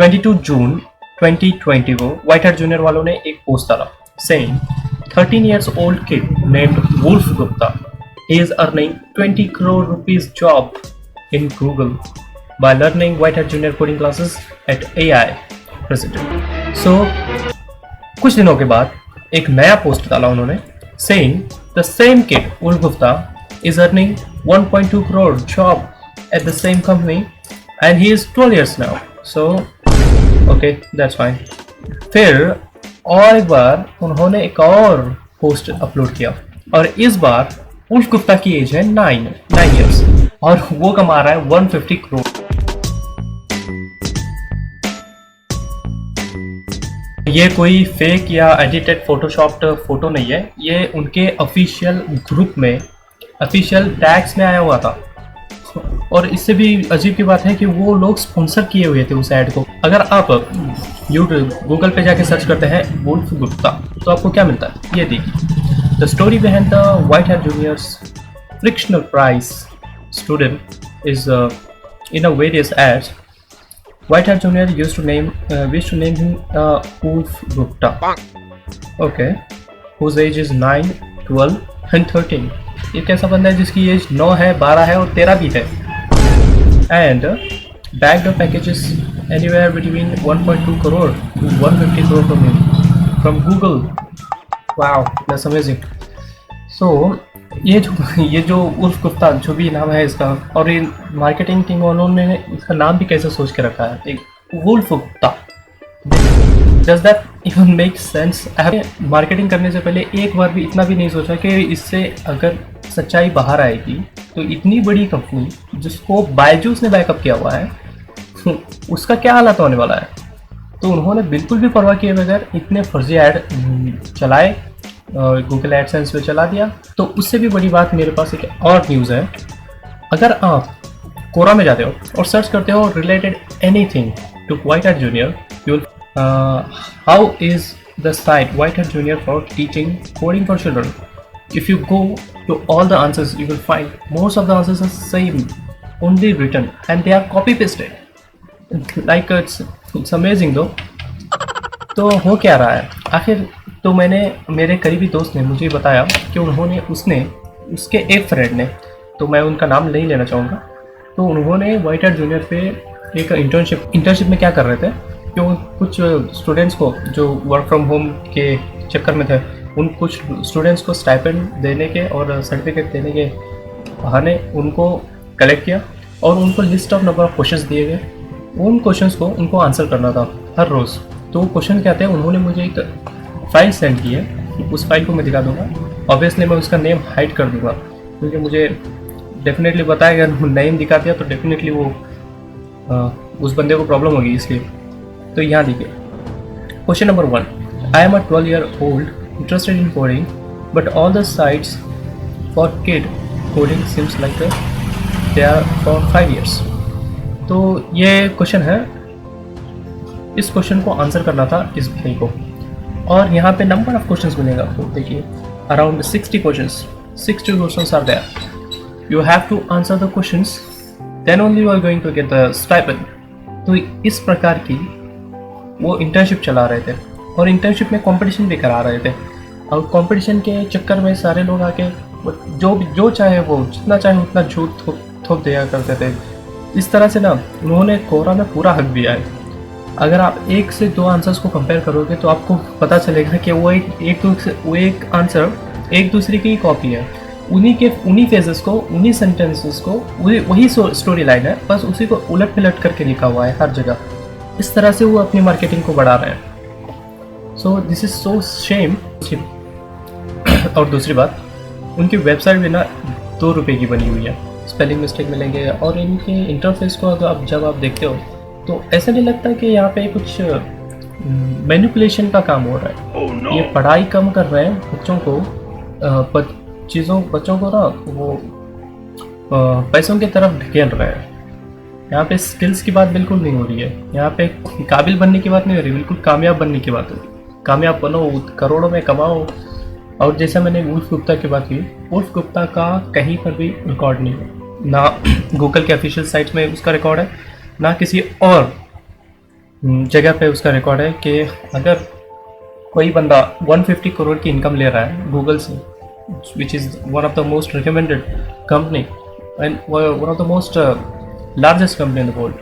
22 जून 2020 को white heart junior वालों ने एक पोस्ट डाला saying 13 years old kid named Wolf Gupta is earning 20 crore rupees job in Google by learning White Hat Junior coding classes at AI President. So कुछ दिनों के बाद एक नया पोस्ट डाला उन्होंने saying the same kid Wolf Gupta is earning 1.2 crore job at the same company and he is 12 years now. So okay, that's fine. फिर और एक बार उन्होंने एक और पोस्ट अपलोड किया और इस बार उल्फ गुप्ता की एज है 9 इयर्स और वो कमा रहा है 150 करोड़। ये कोई फेक या एडिटेड फोटोशॉप्ड फोटो नहीं है, ये उनके ऑफिशियल ग्रुप में ऑफिशियल टैग्स में आया हुआ था और इससे भी अजीब की बात है कि वो लोग स्पॉन्सर किए हुए थे उस ऐड को। अगर आप यूट्यूब गूगल पे जाके सर्च करते हैं वुल्फ गुप्ता तो आपको क्या मिलता है, ये देखिए। The story behind the White Hart juniors fictional prize student is in a various ads White heart junior used to name him wolf Gupta, okay, whose age is 9, 12 and 13. ये कैसा बंदा है जिसकी एज 9 है, 12 है और 13 भी है। And backed up packages anywhere between 1.2 crore to 150 crore from Google. Wow, that's amazing. So ये जो उल्फ गुप्ता जो भी नाम है इसका, और ये मार्केटिंग टीम वालों ने इसका नाम भी कैसे सोच के रखा है, एक Wolf Gupta. Does that even make sense? Marketing करने से पहले एक बार भी इतना भी नहीं सोचा कि इससे अगर सच्चाई बाहर आएगी तो इतनी बड़ी कंपनी जिसको बायजूस ने बैकअप किया हुआ है उसका क्या हालत होने वाला है। तो उन्होंने बिल्कुल भी परवाह किए बगैर इतने फर्जी ऐड चलाए, गूगल एडसेंस पे चला दिया। तो उससे भी बड़ी बात मेरे पास एक और न्यूज़ है। अगर आप कोरा में जाते हो और सर्च करते हो रिलेटेड एनीथिंग टू व्हाइट heart Junior, you will how is the site White Hat Junior for teaching coding for children? If you go to all the answers, you will find most of the answers are same, only written, and they are copy pasted. Like it's amazing though. तो हो क्या रहा है आखिर? तो मेरे करीबी दोस्त ने मुझे बताया कि उसके एक फ्रेंड ने, तो मैं उनका नाम नहीं लेना चाहूँगा, तो उन्होंने व्हाइट हार्ट जूनियर पे एक इंटर्नशिप में क्या कर रहे थे, क्यों कुछ स्टूडेंट्स को जो वर्क फ्रॉम होम के चक्कर में थे उन कुछ स्टूडेंट्स को स्टाइपेंड देने के और सर्टिफिकेट देने के बहाने उनको कलेक्ट किया और उनको list of number of questions दिए गए। उन क्वेश्चंस को उनको आंसर करना था हर रोज़। तो वो क्वेश्चन क्या थे, उन्होंने मुझे एक फ़ाइल सेंड की है, उस फाइल को मैं दिखा दूँगा। ऑब्वियसली मैं उसका नेम हाइड कर दूँगा क्योंकि मुझे डेफिनेटली पता है अगर नेम दिखा दिया तो डेफिनेटली वो उस बंदे को प्रॉब्लम होगी, इसलिए। तो यहाँ देखिए question number 1, I am a 12-year-old interested in coding but all the sites for kid coding seems like they are for 5 years. तो ये क्वेश्चन है, इस क्वेश्चन को आंसर करना था इस भाई को और यहाँ पे नंबर ऑफ क्वेश्चंस मिलेगा आपको। देखिए around 60 questions are there. You have to answer the questions, then only you are going to get the stipend. तो इस प्रकार की वो इंटर्नशिप चला रहे थे और इंटर्नशिप में कंपटीशन भी करा रहे थे और कंपटीशन के चक्कर में सारे लोग आके जो चाहे वो जितना चाहे उतना झूठ थोप दिया करते थे। इस तरह से ना उन्होंने कोरा में पूरा हक दिया है। अगर आप एक से दो आंसर्स को कंपेयर करोगे तो आपको पता चलेगा कि वो एक आंसर एक दूसरे की कॉपी है। उन्हीं फेजेस को, उन्हीं सेंटेंसेस को, वही स्टोरी लाइन है, बस उसी को उलट पलट करके लिखा हुआ है हर जगह। इस तरह से वो अपनी मार्केटिंग को बढ़ा रहे हैं। So this is so shame. और दूसरी बात, उनकी वेबसाइट भी ना 2 रुपये की बनी हुई है, स्पेलिंग मिस्टेक मिलेंगे और इनके इंटरफेस को जब आप देखते हो तो ऐसा नहीं लगता कि यहाँ पे कुछ मैनिपुलेशन का काम हो रहा है। oh, no. ये पढ़ाई कम कर रहे हैं बच्चों को, बच्चों को ना वो पैसों की तरफ ढकेल रहे हैं। यहाँ पे स्किल्स की बात बिल्कुल नहीं हो रही है, यहाँ पे काबिल बनने की बात नहीं हो रही, बिल्कुल कामयाब बनने की बात हो रही। कामयाब बनो, करोड़ों में कमाओ। और जैसा मैंने वुल्फ गुप्ता की बात की, वुल्फ गुप्ता का कहीं पर भी रिकॉर्ड नहीं है, ना गूगल के ऑफिशियल साइट में उसका रिकॉर्ड है, ना किसी और जगह पे उसका रिकॉर्ड है कि अगर कोई बंदा 150 करोड़ की इनकम ले रहा है गूगल से, which is one of the most recommended company and one of the most largest company in the world,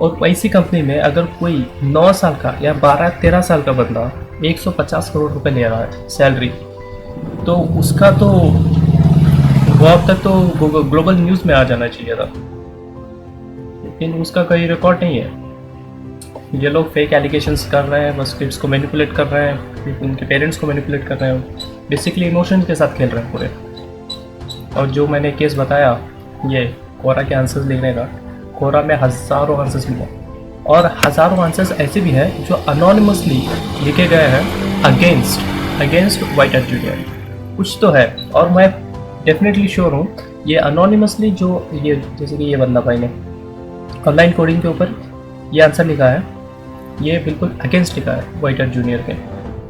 और वैसी कंपनी में अगर कोई 9 साल का या 12-13 साल का बंदा 150 करोड़ रुपए ले रहा है सैलरी, तो उसका तो वो अब तक तो ग्लोबल न्यूज़ में आ जाना चाहिए था, लेकिन उसका कोई रिकॉर्ड नहीं है। ये लोग फेक एलिगेशंस कर रहे हैं, बस किड्स को मैनिपुलेट कर रहे हैं, उनके पेरेंट्स को मैनिपुलेट कर रहे हैं, बेसिकली इमोशन के साथ खेल रहे हैं पूरे। और जो मैंने केस बताया ये कोरा के आंसर्स लिखने का, कोरा में हज़ारों आंसर्स मिले, और हज़ारों आंसर्स ऐसे भी हैं जो अनोनिमसली लिखे गए हैं अगेंस्ट वाइट एड जूनियर। कुछ तो है, और मैं डेफिनेटली श्योर हूँ ये अनोनिमसली जो ये जैसे कि ये बंदा भाई ने ऑनलाइन कोडिंग के ऊपर ये आंसर लिखा है, ये बिल्कुल अगेंस्ट लिखा है वाइट एड जूनियर के,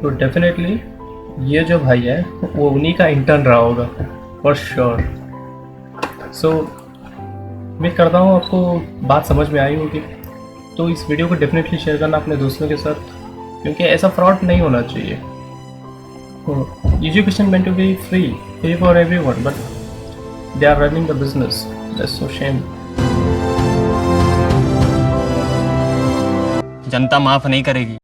तो डेफिनेटली ये जो भाई है वो उन्हीं का इंटर्न रहा होगा फॉर श्योर। सो उम्मीद करता हूँ आपको बात समझ में आई होगी, तो इस वीडियो को डेफिनेटली शेयर करना अपने दोस्तों के साथ, क्योंकि ऐसा फ्रॉड नहीं होना चाहिए। Education meant to be free for everyone, but they are running the business. That's so shame. जनता माफ नहीं करेगी।